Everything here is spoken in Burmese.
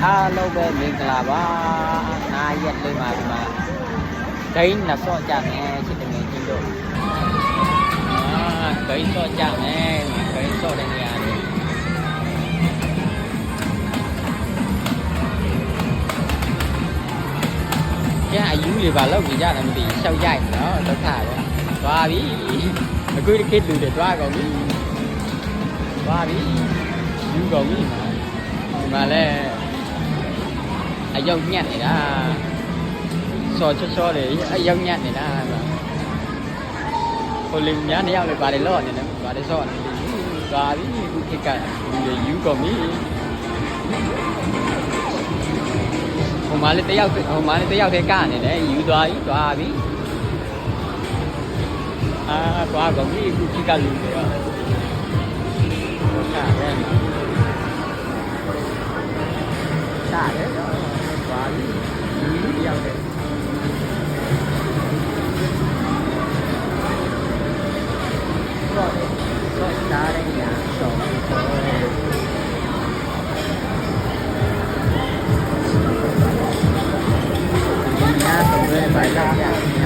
အားလုံးပဲမင်္ဂလာပါနာရက်လေးမှာဒီမှာဂိမ်းနဲ့ဆော့ကြမယ်ချစ်တယ်ငယ်ချင်းတို့ဂိမ်းဆော့ကြမယ်ဂိမ်းဆော့တဲ့နေရာလေးကျန်အယူတွေပါလောက်ကြည့်ကြတယ်မသိရှောက်ရိုက်နော်ဒုက္ခပဲသွားပြီအခုဒီခေတ်လူတွေသွားကုန်ပြီသွားပြီယူကုန်ပြီဒီမှာလဲအရောက်ညက်နေတာစော်ချောချောတွေအရောက်ညက်နေတာဟိုလင်းများနေရောက်လေပါတယ်လော့နေတယ်ပါတယ်စော့နေပြီသွားပြီအခုခေတ်ကလူတွေယူကုန်ပြီဟိုမှာလေတယောက်တည်းကနေတယ်ယူသွားပြီသွားပြီသွားကုန်ပြီအခုခေတ်ကလူတွေရောရှာတယ်ရှာတယ်သွားပြီလူတယောက်တည်းတော့ရှားတယ်ညာတော့ညာတော့ပဲပါလာညာ